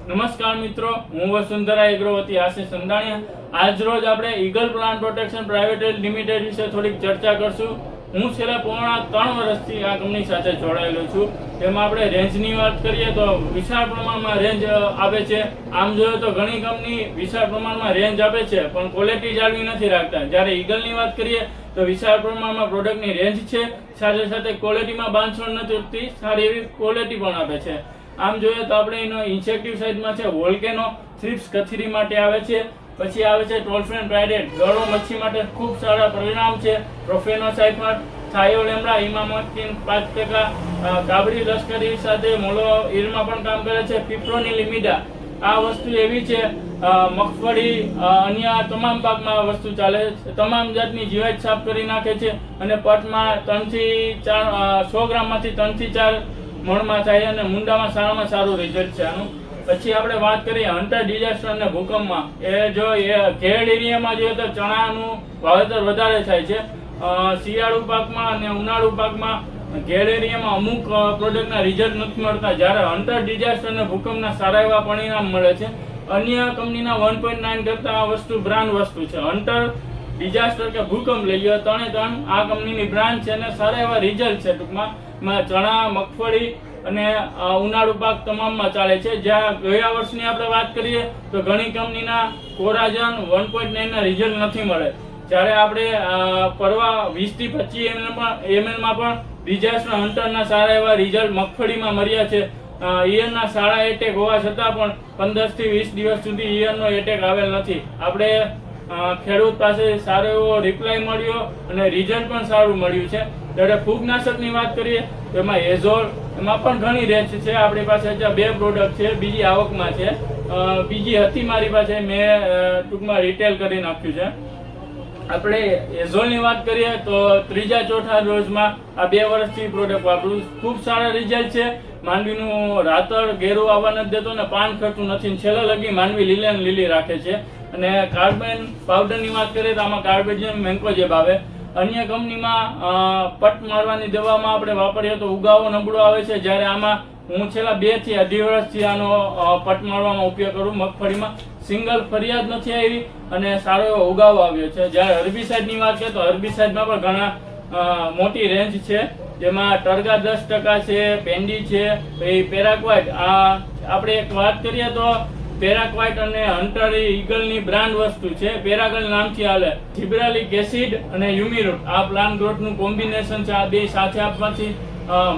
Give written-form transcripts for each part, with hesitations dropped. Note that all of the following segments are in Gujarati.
નમસ્કાર મિત્રો, હું વસુંધરા એગ્રોવતી આશિષ સંધાણીયા। આજ રોજ આપણે eagle plant protection private limited વિશે થોડીક ચર્ચા કરશું। હું છેલ્લા પોણા 3 વર્ષથી આ કંપની સાથે જોડાયેલો છું। તેમાં આપણે રેન્જની વાત કરીએ તો વિશાળ પ્રમાણમાં રેન્જ આપે છે। આમ જોઈએ તો ઘણી કંપની વિશાળ પ્રમાણમાં રેન્જ આપે છે પણ ક્વોલિટી જાળવી નથી રાખતા। જ્યારે ઈગલની વાત કરીએ તો વિશાળ પ્રમાણમાં પ્રોડક્ટની રેન્જ છે, સાથે સાથે ક્વોલિટીમાં બાંધછોડ નથી ઉઠતી, સારી એવી ક્વોલિટી પણ આપે છે। આમ જોઈએ તો આપણે એનો ઇન્સેક્ટિવ સાઇડમાં છે વોલ્કેનો, થ્રિપ્સ કથરી માટે આવે છે, પછી આવે છે ટોલ્ફેન પ્રાઇડેટ, ગળો મચ્છી માટે ખૂબ સારા પરિણામ છે, પ્રોફેનોસાઇફર, થાયોલેમ્બ્રા, ઇમામોક્ટિન 5%, કાબરી લશ્કરી સાથે મોલો ઈરમાં પણ કામ કરે છે, ફિપ્રોની લિમિડા। આ વસ્તુ એવી છે મગફળી અન્ય તમામ પાકમાં વસ્તુ ચાલે છે, તમામ જાતની જીવાત સાફ કરી નાખે છે અને પટમાં 3 થી 4 100 ગ્રામમાંથી 3 થી 4 મણમાં થાય અને મુંડામાં સારામાં સારું રિઝલ્ટ છે આનું। પછી આપણે વાત કરીએ હન્ટર ડિઝાસ્ટર અને ભૂકંપમાં, જો ઘેડ એરિયામાં જોઈએ તો ચણાનું વાવેતર વધારે થાય છે। શિયાળુ પાકમાં અને ઉનાળુ પાકમાં ઘેડ એરિયામાં અમુક પ્રોડક્ટના રિઝલ્ટ નથી મળતા, જ્યારે હન્ટર ડિઝાસ્ટર અને ભૂકંપના સારા એવા પરિણામ મળે છે। અન્ય કંપનીના 1.9 કરતાં આ વસ્તુ બ્રાન્ડ વસ્તુ છે। હન્ટર ડિઝાસ્ટર કે ભૂકંપ લઈ લો, 3 આ કંપનીની બ્રાન્ડ છે અને સારા એવા રિઝલ્ટ છે। ટૂંકમાં ચણા, મગફળી અને ઉનાળુ પાક તમામમાં ચાલે છે। જ્યાં ગયા વર્ષની આપણે વાત કરીએ તો ઘણી કંપનીના કોરાજન 1.9 ના રિઝલ્ટ નથી મળે, જ્યારે આપણે પરવા 20 થી 25 ml માં પણ ડિઝાસ્ટર હન્ટરના સારા એવા રિઝલ્ટ મગફળીમાં મળ્યા છે। ઈયરના સારા એટેક હોવા છતાં પણ 15 થી 20 દિવસ સુધી ઈયરનો એટેક આવેલ નથી। આપણે ખેડૂત પાસે સારો એવો રિપ્લાય મળ્યો અને રિઝલ્ટ પણ સારું મળ્યું છે। જ્યારે ફૂગનાશકની વાત કરીએ તો એમાં એઝોલ, એમાં પણ ઘણી રેન્જ છે। આપણી પાસે 2 પ્રોડક્ટ છે, બીજી આવકમાં છે, બીજી હતી મારી પાસે, મેં ટૂંકમાં રિટેલ કરી નાખ્યું છે। આપણે એઝોલની વાત કરીએ તો 3-4 ડોઝમાં આ 2 વર્ષથી પ્રોડક્ટ વાપરું, ખૂબ સારા રિઝલ્ટ છે। માંડવીનું રાતળ ઘેરું આવવા નથી દેતો ને પાન ખરતું નથી, છેલ્લા લગી માંડવી લીલે ને લીલી રાખે છે। અને કાર્બન પાવડરની વાત કરીએ તો આમાં કાર્બેજિયમ મેન્કોજેબ આવે। અન્ય કંપનીમાં પટ મારવાની દવામાં આપણે વાપરીએ તો ઉગાવો નબળો આવે છે, જ્યારે આમાં હું છેલ્લા 2 થી 2.5 વર્ષથી આનો પટ મારવામાં ઉપયોગ કરું। મગફળીમાં સિંગલ ફરિયાદ નથી આવી અને સારો એવો ઉગાવો આવ્યો છે। જ્યારે હર્બિસાઇડની વાત કરીએ તો હર્બિસાઇડમાં પણ ઘણા મોટી રેન્જ છે, જેમાં ટર્ગા 10% છે, પેન્ડી છે, પછી પેરાક્વાઇટ। આપણે એક વાત કરીએ તો પેરાક્વાઇટ અને હન્ટર ઈગલની બ્રાન્ડ વસ્તુ છે, પેરાગલ નામથી હાલે। જીબ્રાલિક એસિડ અને યુમિરૂટ આ પ્લાન્ટ ગ્રોથનું કોમ્બિનેશન છે। આ બે સાથે આપવાથી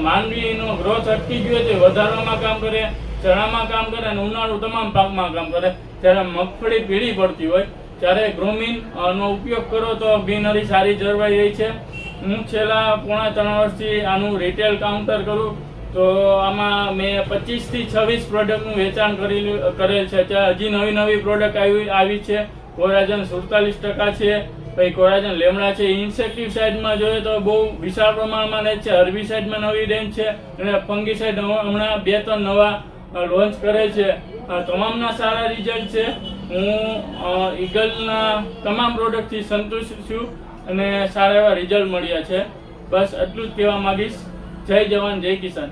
માંડવીનો ગ્રોથ અટકી ગયો તે વધારવામાં કામ કરે, ચણામાં કામ કરે અને ઉનાળુ તમામ પાકમાં કામ કરે। જ્યારે મગફળી પીળી પડતી હોય ત્યારે ગ્રોમિન નો ઉપયોગ કરો તો ગ્રીનરી સારી જળવાઈ રહી છે। હું છેલ્લા પોણા 3 વર્ષથી આનું રિટેલ કાઉન્ટર કરું તો આમાં મેં 25 થી 26 પ્રોડક્ટનું વેચાણ કરેલ છે। ત્યાં હજી નવી પ્રોડક્ટ આવી છે। કોરાજન 47% છે, પછી કોરાજન લેમડા છે। ઇન્સેક્ટિવ સાઇડમાં જોઈએ તો બહુ વિશાળ પ્રમાણમાં રેન્જ છે, હર્બિસાઇડમાં નવી રેન્જ છે અને ફંગીસાઇડ હમણાં 2-3 નવા લોન્ચ કરે છે। તમામના સારા રિઝલ્ટ છે। હું ઈગલના તમામ પ્રોડક્ટથી સંતુષ્ટ છું અને સારા એવા રિઝલ્ટ મળ્યા છે। બસ એટલું જ કહેવા માંગીશ। જય જવાન, જય કિસાન।